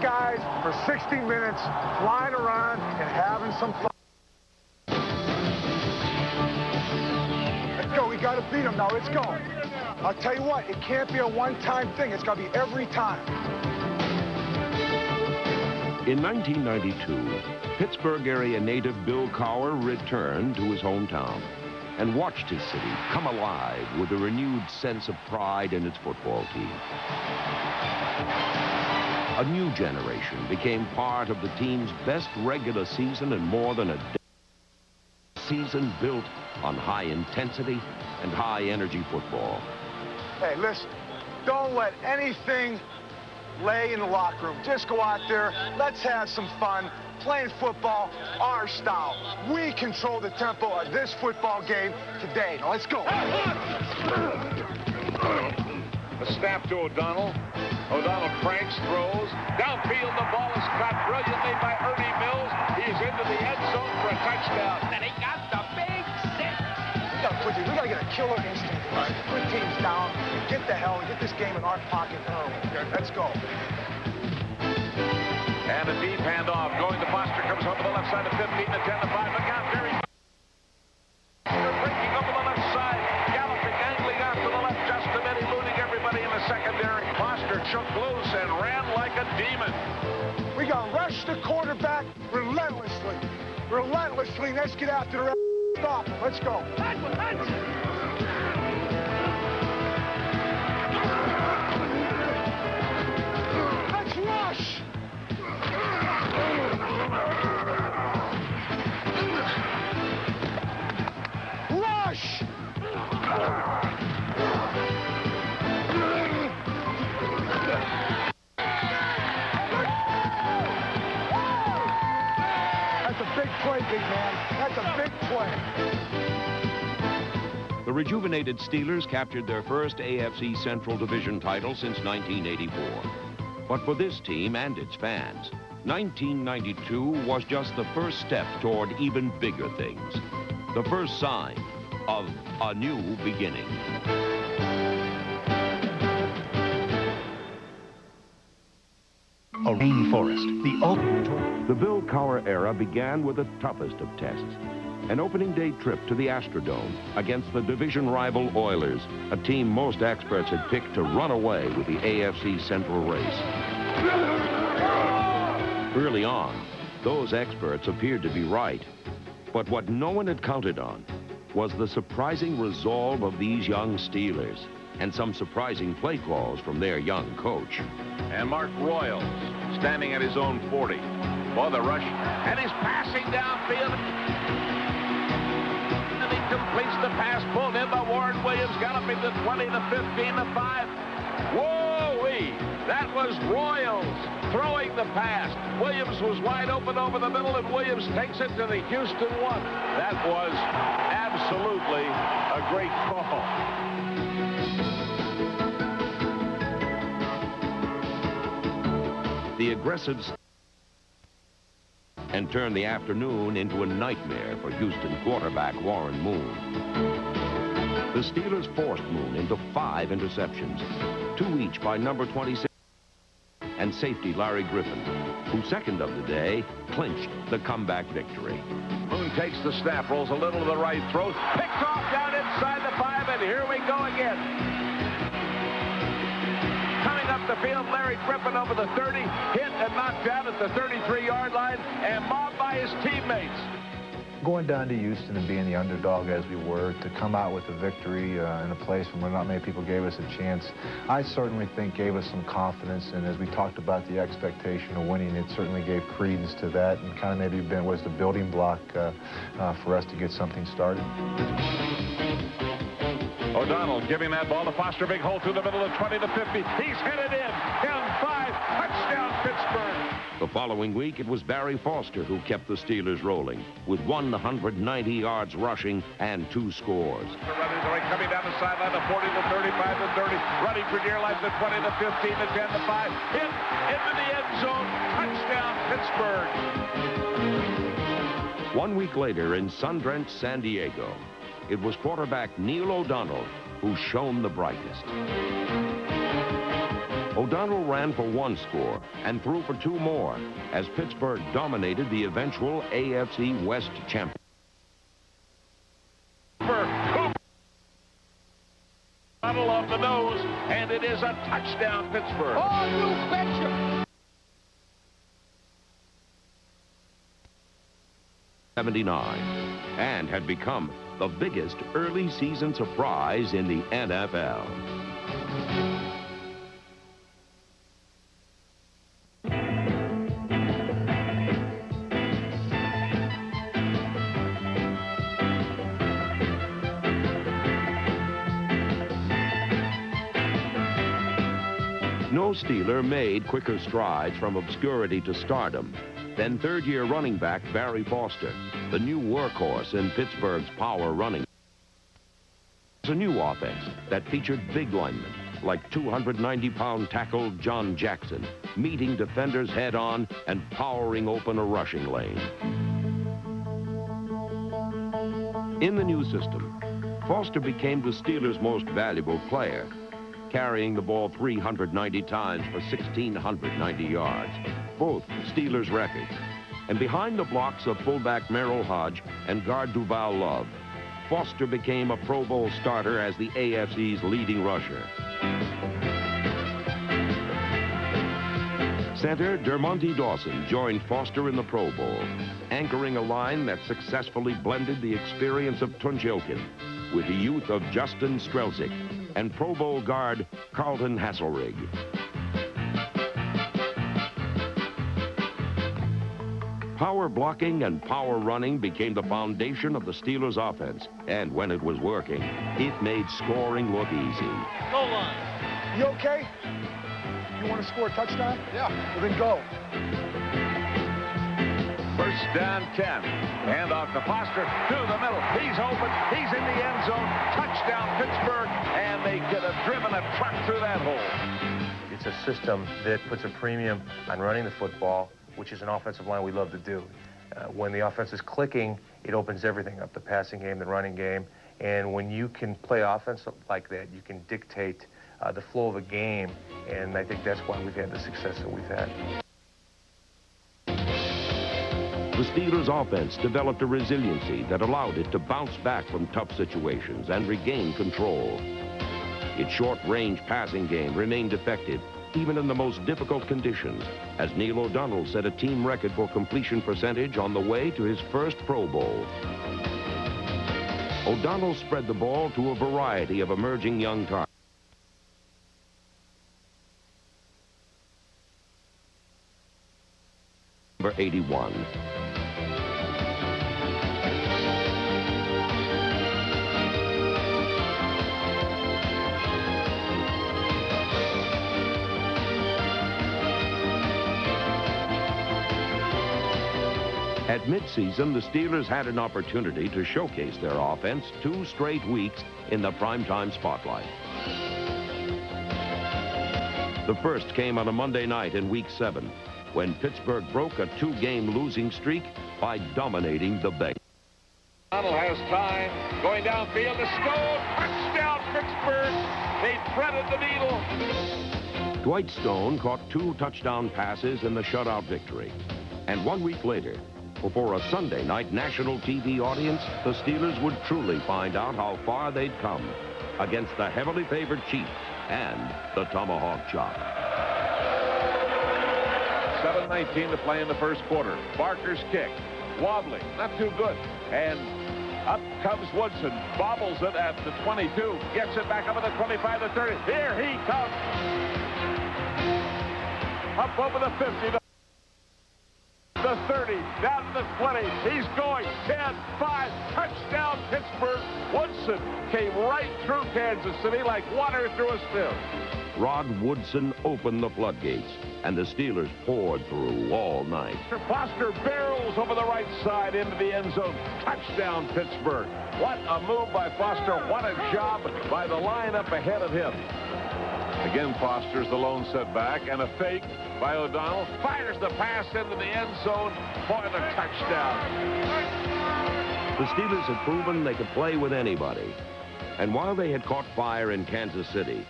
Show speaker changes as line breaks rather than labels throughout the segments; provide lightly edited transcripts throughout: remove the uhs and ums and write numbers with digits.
guys for 60 minutes, flying around and having some fun. Let's go. We got to beat them now. Let's go. I'll tell you what, it can't be a one-time thing. It's got to be every time.
In 1992, Pittsburgh area native Bill Cowher returned to his hometown and watched his city come alive with a renewed sense of pride in its football team. A new generation became part of the team's best regular season in more than a season built on high intensity and high energy football.
Hey, listen, don't let anything lay in the locker room. Just go out there, let's have some fun, playing football our style. We control the tempo of this football game today. Now let's go.
A snap to O'Donnell. O'Donnell cranks, throws. Downfield, the ball is caught brilliantly by Ernie Mills. He's into the end zone for a touchdown.
And he got the big six.
We gotta get a killer instinct. Right? Put teams down, get the hell, get this game in our pocket early. Let's go.
And a deep handoff going to Foster, comes over the left side of 15, the 10, the 5. Look out, Terry. Breaking over the left side, galloping, angling out to the left just a bit, eluding everybody in the secondary. Foster shook loose and ran like a demon.
We got to rush the quarterback relentlessly. Relentlessly. Let's get after the stop. Let's go. Let's rush. Rush. That's a big play, big man. That's a big play.
The rejuvenated Steelers captured their first AFC Central Division title since 1984. But for this team and its fans, 1992 was just the first step toward even bigger things. The first sign of a new beginning.
A rainforest, the ultimate.
The Bill Cowher era began with the toughest of tests. An opening day trip to the Astrodome against the division rival Oilers, a team most experts had picked to run away with the AFC Central race. Early on, those experts appeared to be right. But what no one had counted on was the surprising resolve of these young Steelers and some surprising play calls from their young coach.
And Mark Royals standing at his own 40. For the rush, and he's passing downfield. And he completes the pass, pulled in by Warren Williams, galloping the 20, the 15, the 5. Whoa-wee! That was Royals throwing the pass. Williams was wide open over the middle, and Williams takes it to the Houston 1. That was absolutely a great call.
The aggressive and turned the afternoon into a nightmare for Houston quarterback Warren Moon. The Steelers forced Moon into 5 interceptions, 2 each by number 26 and safety Larry Griffin, who second of the day clinched the comeback victory.
Moon takes the snap, rolls a little to the right, throws, picked off down inside the 5, and here we go again. Coming up the field, Larry Griffin over the 30, hit and knocked down at the 33-yard line, and mobbed by his teammates.
Going down to Houston and being the underdog as we were, to come out with a victory in a place where not many people gave us a chance, I certainly think gave us some confidence. And as we talked about the expectation of winning, it certainly gave credence to that and kind of maybe was the building block for us to get something started.
O'Donnell giving that ball to Foster, big hole through the middle of 20 to 50. He's headed in, down 5, touchdown Pittsburgh.
The following week, it was Barry Foster who kept the Steelers rolling, with 190 yards rushing and 2 scores.
Coming down the sideline, the 40 to 35 to 30, running for dear life, the 20 to 15 to 10 to 5, hit into the end zone, touchdown Pittsburgh.
1 week later in sun-drenched San Diego, it was quarterback Neil O'Donnell who shone the brightest. O'Donnell ran for 1 score and threw for 2 more as Pittsburgh dominated the eventual AFC West champion.
O'Donnell off the nose, and it is a touchdown, Pittsburgh.
Oh, you betcha!
79, and had become the biggest early season surprise in the NFL. No Steeler made quicker strides from obscurity to stardom than third-year running back Barry Foster, the new workhorse in Pittsburgh's power running. It's a new offense that featured big linemen like 290-pound tackle John Jackson, meeting defenders head-on and powering open a rushing lane. In the new system, Foster became the Steelers' most valuable player, carrying the ball 390 times for 1,690 yards, both Steelers records. And behind the blocks of fullback Merrill Hodge and guard Duval Love, Foster became a Pro Bowl starter as the AFC's leading rusher. Center Dermonte Dawson joined Foster in the Pro Bowl, anchoring a line that successfully blended the experience of Tunjokin with the youth of Justin Strelzik and Pro Bowl guard Carlton Hasselrig. Power blocking and power running became the foundation of the Steelers' offense, and when it was working, it made scoring look easy.
Goal line. You okay? You want to score a touchdown? Yeah. Well, then go.
First down 10. Hand off to Foster to the middle. He's open. He's in the end zone. Touchdown, Pittsburgh. And they could have driven a truck through that hole.
It's a system that puts a premium on running the football, which is an offensive line we love to do. When the offense is clicking, it opens everything up, the passing game, the running game. And when you can play offense like that, you can dictate the flow of a game. And I think that's why we've had the success that we've had.
The Steelers' offense developed a resiliency that allowed it to bounce back from tough situations and regain control. Its short-range passing game remained effective even in the most difficult conditions, as Neil O'Donnell set a team record for completion percentage on the way to his first Pro Bowl. O'Donnell spread the ball to a variety of emerging young targets. Number 81. At midseason, the Steelers had an opportunity to showcase their offense 2 straight weeks in the primetime spotlight. The first came on a Monday night in Week 7, when Pittsburgh broke a 2-game losing streak by dominating the Bengals.
O'Donnell has time, going downfield to Stone. Touchdown, Pittsburgh. They threaded the needle.
Dwight Stone caught 2 touchdown passes in the shutout victory. And 1 week later, before a Sunday night national TV audience, the Steelers would truly find out how far they'd come against the heavily favored Chiefs and the Tomahawk Chop.
7:19 to play in the first quarter. Barker's kick, wobbling, not too good. And up comes Woodson, bobbles it at the 22, gets it back up at the 25 to 30. Here he comes. Up over the 50. The 30, down to the 20. He's going 10, 5, touchdown Pittsburgh. Woodson came right through Kansas City like water through a sieve.
Rod Woodson opened the floodgates, and the Steelers poured through all night.
Foster barrels over the right side into the end zone. Touchdown Pittsburgh. What a move by Foster. What a job by the line up ahead of him. Again, Foster's the lone setback, and a fake by O'Donnell. Fires the pass into the end zone for the touchdown.
The Steelers had proven they could play with anybody. And while they had caught fire in Kansas City,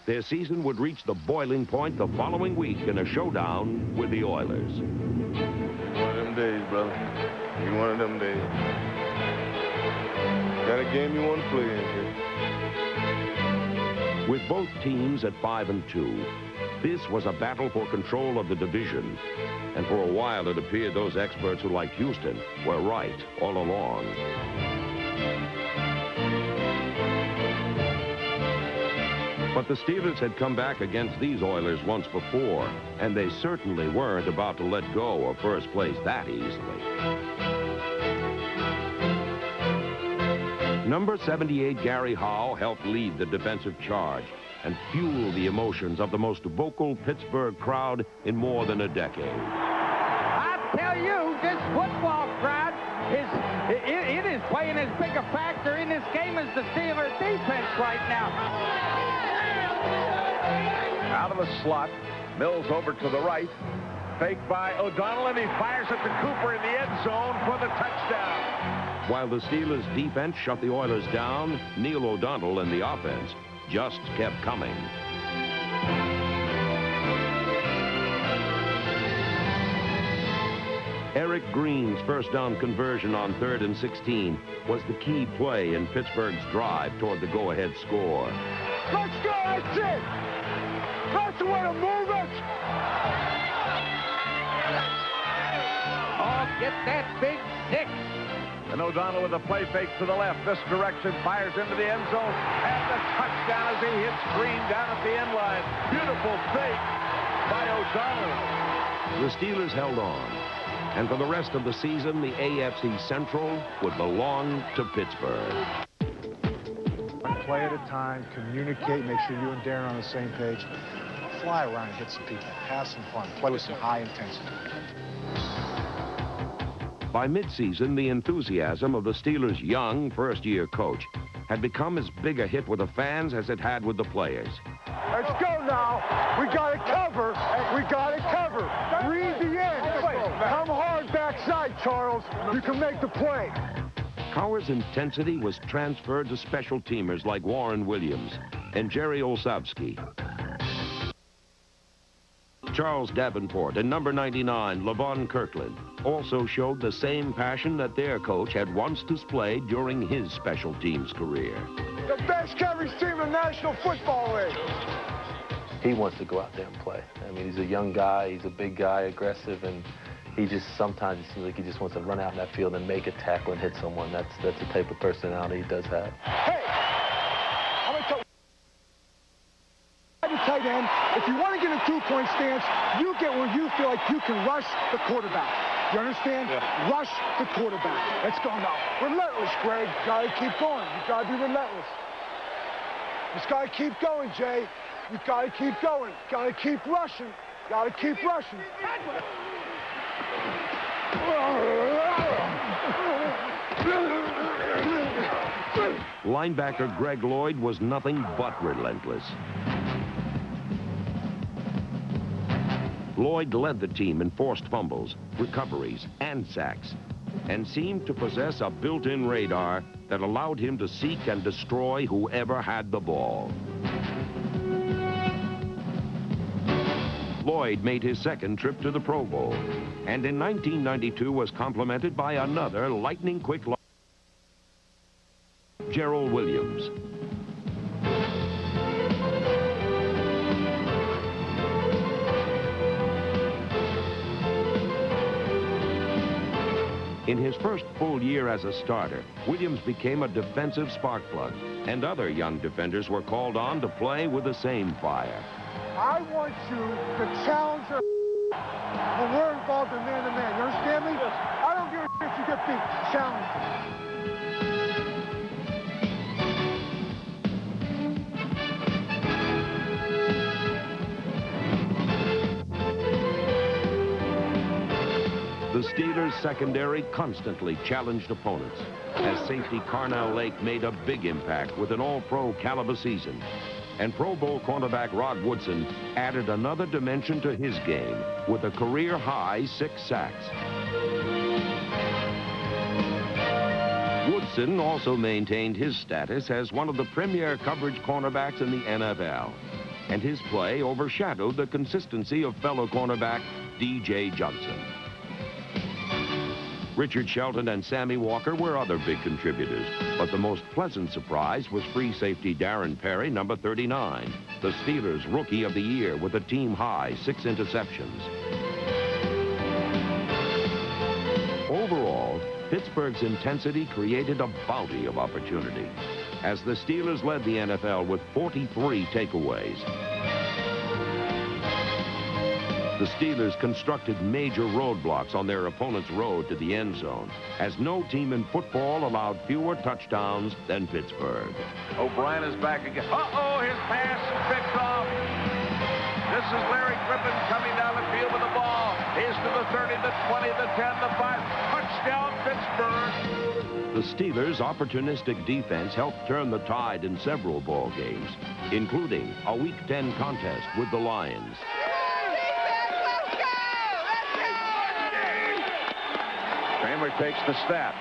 Their season would reach the boiling point the following week in a showdown with the Oilers.
One of them days, brother. You one of them days. Got a game you want to play in here.
With both teams at 5-2, this was a battle for control of the division. And for a while, it appeared those experts who liked Houston were right all along. But the Steelers had come back against these Oilers once before, and they certainly weren't about to let go of first place that easily. Number 78, Gary Howe, helped lead the defensive charge and fuel the emotions of the most vocal Pittsburgh crowd in more than a decade.
I tell you, this football crowd it is playing as big a factor in this game as the Steelers defense right now.
Out of the slot, Mills over to the right. Fake by O'Donnell, and he fires it to Cooper in the end zone for the touchdown.
While the Steelers' defense shut the Oilers down, Neil O'Donnell and the offense just kept coming. Eric Green's first down conversion on 3rd and 16 was the key play in Pittsburgh's drive toward the go-ahead score.
Let's go, that's it! That's the way to move it!
Oh, get that big 6.
And O'Donnell with a play fake to the left. This direction fires into the end zone. And the touchdown as he hits Green down at the end line. Beautiful fake by O'Donnell.
The Steelers held on. And for the rest of the season, the AFC Central would belong to Pittsburgh.
One play at a time, communicate, make sure you and Darren are on the same page. Fly around and hit some people. Have some fun. Play with some high intensity.
By midseason, the enthusiasm of the Steelers' young first-year coach had become as big a hit with the fans as it had with the players.
Let's go now. We got to cover. We got to cover. Read the end. Come hard backside, Charles. You can make the play.
Cowher's intensity was transferred to special teamers like Warren Williams and Jerry Olszewski. Charles Davenport and number 99, Levon Kirkland, also showed the same passion that their coach had once displayed during his special teams career.
The best coverage team in the National Football League.
He wants to go out there and play. I mean, he's a young guy, he's a big guy, aggressive, and he just sometimes it seems like he just wants to run out in that field and make a tackle and hit someone. That's the type of personality he does have.
Hey, I'm going to tell you, tight end, if you want to get a two-point stance, you get where you feel like you can rush the quarterback. You understand? Yeah. Rush the quarterback. Let's go now. Relentless, Greg. You got to keep going. You got to be relentless. Just got to keep going, Jay. You got to keep going. Got to keep rushing. Got to keep rushing.
Linebacker Greg Lloyd was nothing but relentless. Lloyd led the team in forced fumbles, recoveries, and sacks, and seemed to possess a built-in radar that allowed him to seek and destroy whoever had the ball. Lloyd made his second trip to the Pro Bowl, and in 1992 was complimented by another lightning-quick Gerald Williams. In his first full year as a starter, Williams became a defensive spark plug, and other young defenders were called on to play with the same fire.
I want you to challenge her when we're involved in man-to-man. You understand me? I don't give a shit if you get beat. Challenge her.
The Steelers' secondary constantly challenged opponents, as safety Carnell Lake made a big impact with an all-pro caliber season. And Pro Bowl cornerback Rod Woodson added another dimension to his game with a career-high 6 sacks. Woodson also maintained his status as one of the premier coverage cornerbacks in the NFL. and his play overshadowed the consistency of fellow cornerback D.J. Johnson. Richard Shelton and Sammy Walker were other big contributors, but the most pleasant surprise was free safety Darren Perry, number 39, the Steelers' Rookie of the Year with a team-high 6 interceptions. Overall, Pittsburgh's intensity created a bounty of opportunity as the Steelers led the NFL with 43 takeaways. The Steelers constructed major roadblocks on their opponent's road to the end zone, as no team in football allowed fewer touchdowns than Pittsburgh.
O'Brien is back again. Uh-oh, his pass is picked off. This is Larry Griffin coming down the field with the ball. He's to the 30, the 20, the 10, the 5. Touchdown, Pittsburgh.
The Steelers' opportunistic defense helped turn the tide in several ball games, including a Week 10 contest with the Lions.
Kramer takes the snap.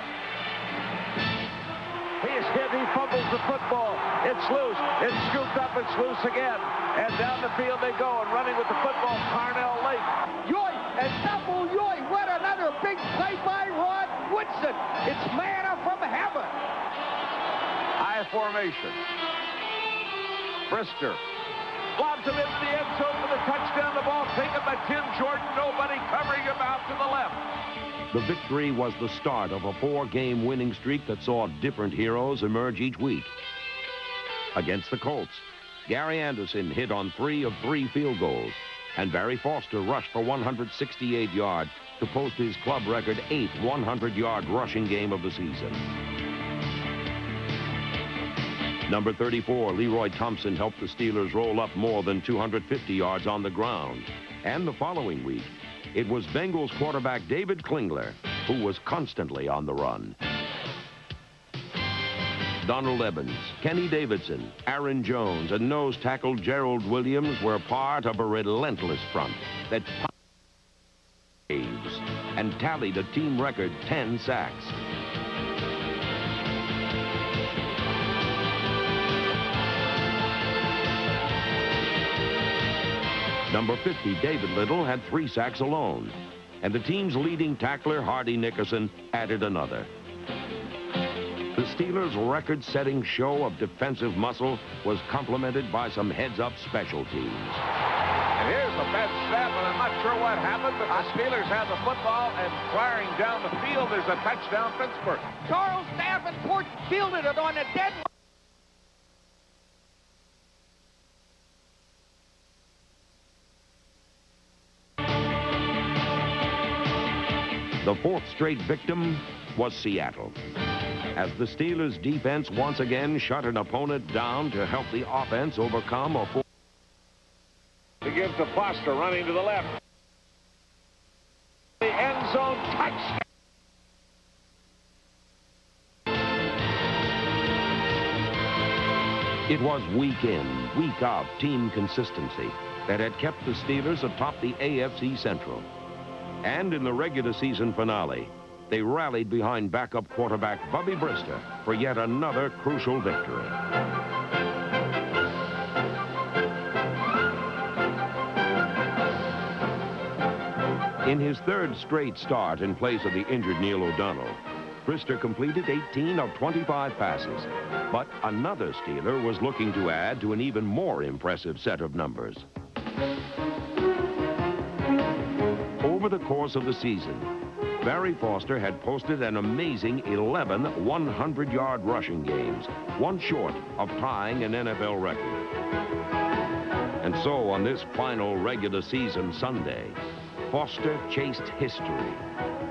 He is hit. He fumbles the football. It's loose. It's scooped up. It's loose again. And down the field they go. And running with the football, Carnell Lake.
Yoy, and double yoy. What another big play by Rod Woodson. It's manna from heaven.
High formation. Brister lobs him into the end zone for the touchdown. The ball taken by Tim Jordan. Nobody covering him out to the left.
The victory was the start of a 4-game winning streak that saw different heroes emerge each week. Against the Colts, Gary Anderson hit on 3 of 3 field goals, and Barry Foster rushed for 168 yards to post his club record 8th 100-yard rushing game of the season. Number 34, Leroy Thompson, helped the Steelers roll up more than 250 yards on the ground. And the following week, it was Bengals quarterback David Klingler who was constantly on the run. Donald Evans, Kenny Davidson, Aaron Jones, and nose tackle Gerald Williams were part of a relentless front that waves and tallied a team record 10 sacks. Number 50, David Little, had 3 sacks alone, and the team's leading tackler, Hardy Nickerson, added another. The Steelers' record-setting show of defensive muscle was complemented by some heads-up special teams.
And here's the bad snap, and I'm not sure what happened, but the Steelers have the football, and firing down the field, there's a touchdown, Pittsburgh.
Charles Davenport fielded it on the dead.
The 4th straight victim was Seattle, as the Steelers' defense once again shut an opponent down to help the offense overcome a 4.
He gives to Foster running to the left. The end zone touchdown.
It was week in, week out team consistency that had kept the Steelers atop the AFC Central. And in the regular season finale, they rallied behind backup quarterback Bubby Brister for yet another crucial victory. In his 3rd straight start in place of the injured Neil O'Donnell, Brister completed 18 of 25 passes. But another Steeler was looking to add to an even more impressive set of numbers. Over the course of the season, Barry Foster had posted an amazing 11 100-yard rushing games, one short of tying an NFL record. And so on this final regular season Sunday, Foster chased history,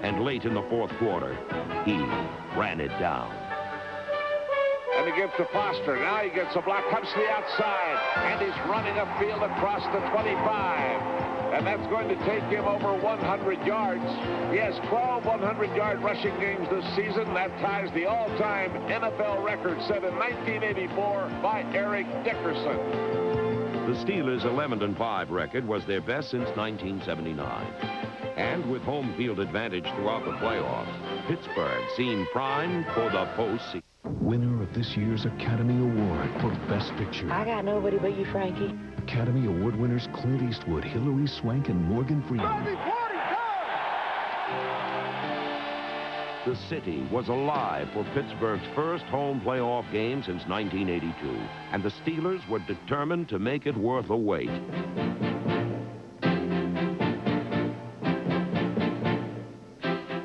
and late in the 4th quarter, he ran it down.
And he gives to Foster. Now he gets a block, comes to the outside, and he's running upfield across the 25. And that's going to take him over 100 yards. He has 12 100-yard rushing games this season. That ties the all-time NFL record set in 1984 by Eric Dickerson.
The Steelers' 11-5 record was their best since 1979. And with home field advantage throughout the playoffs, Pittsburgh seem primed for the postseason.
Winner of this year's Academy Award for Best Picture.
I got nobody but you, Frankie.
Academy Award winners Clint Eastwood, Hilary Swank, and Morgan Freeman.
The city was alive for Pittsburgh's first home playoff game since 1982, and the Steelers were determined to make it worth the wait.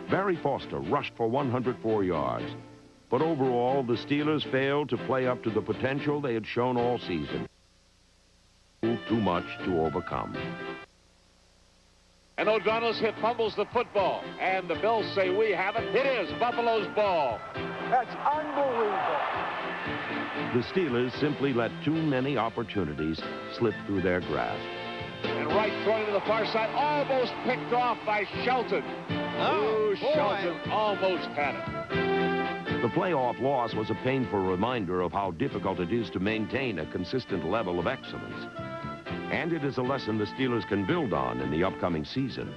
Barry Foster rushed for 104 yards, but overall, the Steelers failed to play up to the potential they had shown all season. Too much to overcome.
And O'Donnell's hit fumbles the football. And the Bills say we have it. It is Buffalo's ball.
That's unbelievable.
The Steelers simply let too many opportunities slip through their grasp.
And Wright throwing to the far side, almost picked off by Shelton. Oh, Shelton almost had it.
The playoff loss was a painful reminder of how difficult it is to maintain a consistent level of excellence. And it is a lesson the Steelers can build on in the upcoming season.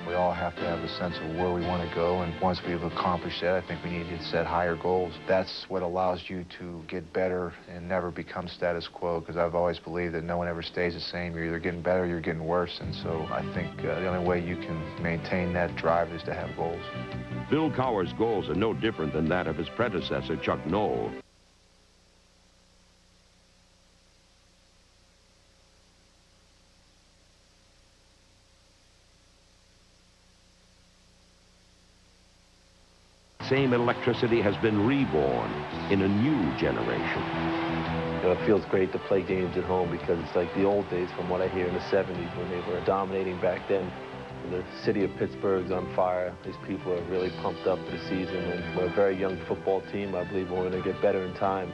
We all have to have a sense of where we want to go, and once we've accomplished that, I think we need to set higher goals. That's what allows you to get better and never become status quo, because I've always believed that no one ever stays the same. You're either getting better or you're getting worse, and so I think the only way you can maintain that drive is to have goals.
Bill Cowher's goals are no different than that of his predecessor, Chuck Noll. Same electricity has been reborn in a new generation.
You know, it feels great to play games at home because it's like the old days from what I hear in the 70s when they were dominating back then. The city of Pittsburgh's on fire. These people are really pumped up for the season, and we're a very young football team. I believe we're going to get better in time.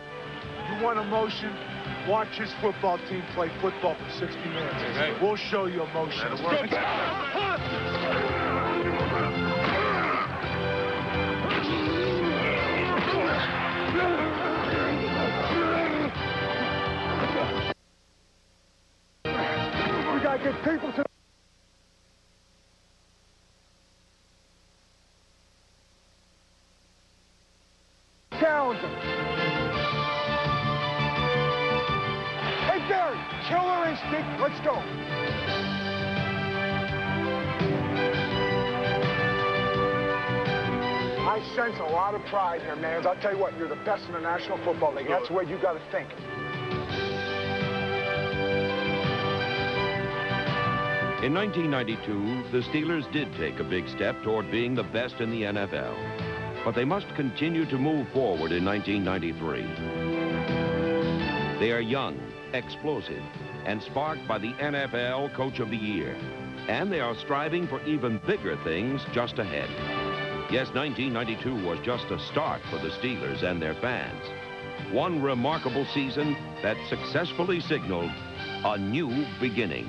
You want emotion? Watch this football team play football for 60 minutes.
Hey.
We'll show you emotion. We got to get people to... challenge them. Hey, Barry, killer instinct. Let's go. I sense a lot of pride here, man. I'll tell you what, you're the best in the National Football League. That's the way you got to think.
In 1992, the Steelers did take a big step toward being the best in the NFL. But they must continue to move forward in 1993. They are young, explosive, and sparked by the NFL Coach of the Year. And they are striving for even bigger things just ahead. Yes, 1992 was just a start for the Steelers and their fans. One remarkable season that successfully signaled a new beginning.